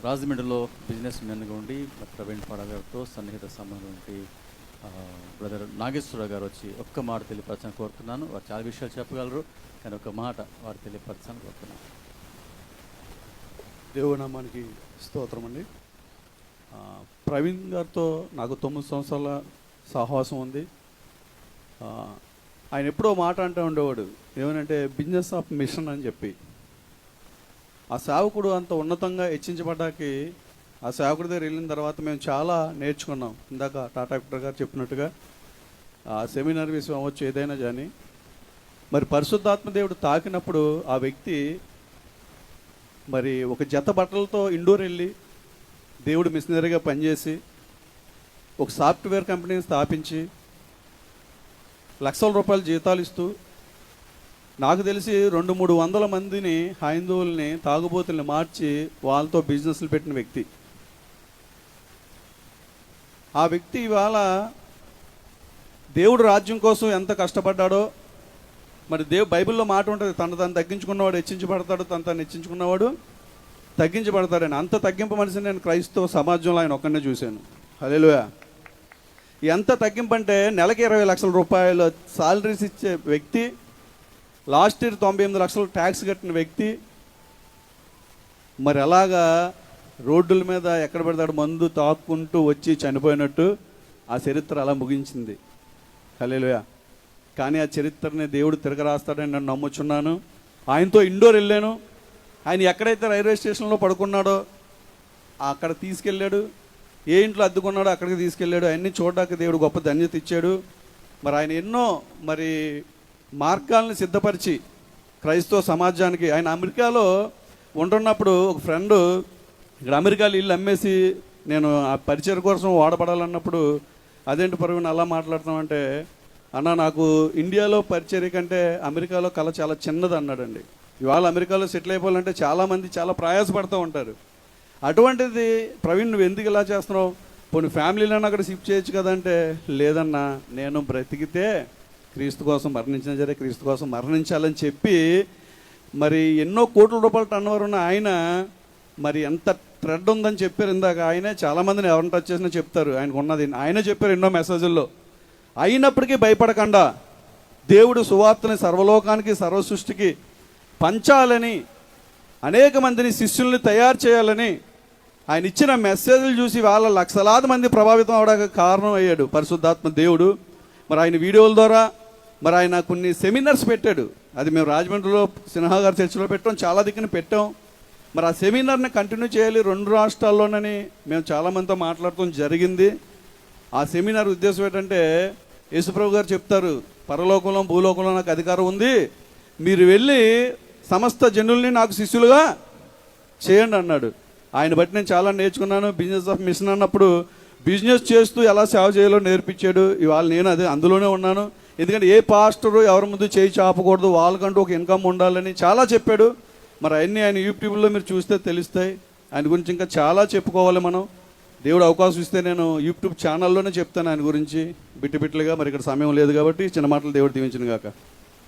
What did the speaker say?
రాజమండ్రిలో బిజినెస్ మెన్గా ఉండి ప్రవీణ్ పాడ గారితో సన్నిహిత సంబంధం ఉండి బ్రదర్ నాగేశ్వరరావు గారు వచ్చి ఒక్క మాట తెలియపరచాలని కోరుతున్నాను. వారు చాలా విషయాలు చెప్పగలరు, కానీ ఒక మాట వారు తెలియపరచాలని కోరుతున్నాను. దేవుని నామానికి స్తోత్రం అండి. ప్రవీణ్ గారితో నాకు 9 సంవత్సరాల సహవాసం ఉంది. ఆయన ఎప్పుడో మాట అంటూ ఉండేవాడు, ఏమనంటే బిజినెస్ ఆఫ్ మిషన్ అని చెప్పి. ఆ సేవకుడు అంత ఉన్నతంగా హెచ్చించబడ్డాకి ఆ సేవకుడి దగ్గర వెళ్ళిన తర్వాత మేము చాలా నేర్చుకున్నాం. ఇందాక టాటా విక్టర్ గారు చెప్పినట్టుగా ఆ సెమినార్ విషయం అవ్వచ్చు, ఏదైనా కానీ మరి పరిశుద్ధాత్మ దేవుడు తాకినప్పుడు ఆ వ్యక్తి మరి ఒక జత బట్టలతో ఇండోర్ వెళ్ళి దేవుడు మిషనరీగా పనిచేసి ఒక సాఫ్ట్వేర్ కంపెనీని స్థాపించి లక్షల రూపాయల జీతాలు ఇస్తూ నాకు తెలిసి 200-300 మందిని హైందవుల్ని తాగుబోతుల్ని మార్చి వాళ్ళతో బిజినెస్లు పెట్టిన వ్యక్తి. ఆ వ్యక్తి ఇవాళ దేవుడు రాజ్యం కోసం ఎంత కష్టపడ్డాడో మరి బైబిల్లో మాట ఉంటుంది, తను తగ్గించుకున్నవాడు హెచ్చించబడతాడు, తను హెచ్చించుకున్నవాడు తగ్గించబడతాడని. అంత తగ్గింపు మనిషిని నేను క్రైస్తవ సమాజంలో ఆయన ఒక్కనే చూశాను. హల్లెలూయా. ఎంత తగ్గింపు అంటే నెలకి 20 లక్షల రూపాయల సాలరీస్ ఇచ్చే వ్యక్తి, లాస్ట్ ఇయర్ 98 లక్షలు ట్యాక్స్ కట్టిన వ్యక్తి మరి అలాగా రోడ్డుల మీద ఎక్కడ పెడతాడు మందు తాక్కుంటూ వచ్చి చనిపోయినట్టు ఆ చరిత్ర అలా ముగించింది. హల్లెలూయా. కానీ ఆ చరిత్రని దేవుడు తిరగరాస్తాడని నేను నమ్ముచున్నాను. ఆయనతో ఇండోర్ వెళ్ళాను. ఆయన ఎక్కడైతే రైల్వే స్టేషన్లో పడుకున్నాడో అక్కడ తీసుకెళ్ళాడు, ఏ ఇంట్లో అద్దుకున్నాడో అక్కడికి తీసుకెళ్ళాడు. అవన్నీ చూడడానికి దేవుడు గొప్ప ధన్యత ఇచ్చాడు. మరి ఆయన ఎన్నో మరి మార్గాలను సిద్ధపరిచి క్రైస్తవ సమాజానికి. ఆయన అమెరికాలో ఉంటున్నప్పుడు ఒక ఫ్రెండు ఇక్కడ అమెరికాలో ఇల్లు అమ్మేసి నేను ఆ పరిచయం కోసం వాడబడాలన్నప్పుడు, అదేంటి ప్రవీణ్ అలా మాట్లాడుతామంటే, అన్న నాకు ఇండియాలో పరిచర్య కంటే అమెరికాలో కళ చాలా చిన్నది అన్నాడండి. ఇవాళ అమెరికాలో సెటిల్ అయిపోవాలంటే చాలామంది చాలా ప్రయాసపడుతూ ఉంటారు. అటువంటిది ప్రవీణ్ నువ్వు ఎందుకు ఇలా చేస్తున్నావు, పోనీ ఫ్యామిలీలను అక్కడ షిఫ్ట్ చేయొచ్చు కదంటే, లేదన్నా నేను బ్రతికితే క్రీస్తు కోసం మరణించిన సరే క్రీస్తు కోసం మరణించాలని చెప్పి మరి ఎన్నో కోట్ల రూపాయలు టర్నోవర్ ఉన్న ఆయన మరి ఎంత థ్రెడ్ ఉందని చెప్పారు ఇందాక. ఆయనే చాలామందిని ఎవరిని టచ్ చేసినా చెప్తారు ఆయనకు ఉన్నది. ఆయనే చెప్పారు ఎన్నో మెసేజ్ల్లో. అయినప్పటికీ భయపడకుండా దేవుడు సువార్తని సర్వలోకానికి సర్వ సృష్టికి పంచాలని, అనేక మందిని శిష్యుల్ని తయారు చేయాలని ఆయన ఇచ్చిన మెసేజ్లు చూసి వాళ్ళ లక్షలాది మంది ప్రభావితం అవడానికి కారణం అయ్యాడు పరిశుద్ధాత్మ దేవుడు. మరి ఆయన వీడియోల ద్వారా మరి ఆయన కొన్ని సెమినార్స్ పెట్టాడు. అది మేము రాజమండ్రిలో సిన్హా గారి చర్చిలో పెట్టాం, చాలా దిక్కున పెట్టాం. మరి ఆ సెమినార్ని కంటిన్యూ చేయాలి 2 రాష్ట్రాల్లోనని మేము చాలామందితో మాట్లాడటం జరిగింది. ఆ సెమినార్ ఉద్దేశం ఏంటంటే, యేసుప్రభు గారు చెప్తారు, పరలోకంలో భూలోకంలో నాకు అధికారం ఉంది, మీరు వెళ్ళి సమస్త జనుల్ని నాకు శిష్యులుగా చేయండి అన్నాడు. ఆయన బట్టి నేను చాలా నేర్చుకున్నాను. బిజినెస్ ఆఫ్ మిషన్ అన్నప్పుడు బిజినెస్ చేస్తూ ఎలా సేవ చేయాలో నేర్పించాడు. ఇవాళ నేను అదే అందులోనే ఉన్నాను. ఎందుకంటే ఏ పాస్టరు ఎవరి ముందు చేయి చాపకూడదు, వాళ్ళకంటూ ఒక ఇన్కమ్ ఉండాలని చాలా చెప్పాడు. మరి అవన్నీ ఆయన యూట్యూబ్లో మీరు చూస్తే తెలుస్తాయి. ఆయన గురించి ఇంకా చాలా చెప్పుకోవాలి మనం. దేవుడు అవకాశం ఇస్తే నేను యూట్యూబ్ ఛానల్లోనే చెప్తాను ఆయన గురించి బిట్టుగా. మరి ఇక్కడ సమయం లేదు కాబట్టి చిన్న మాటలు దేవుడు దీవించును గాక.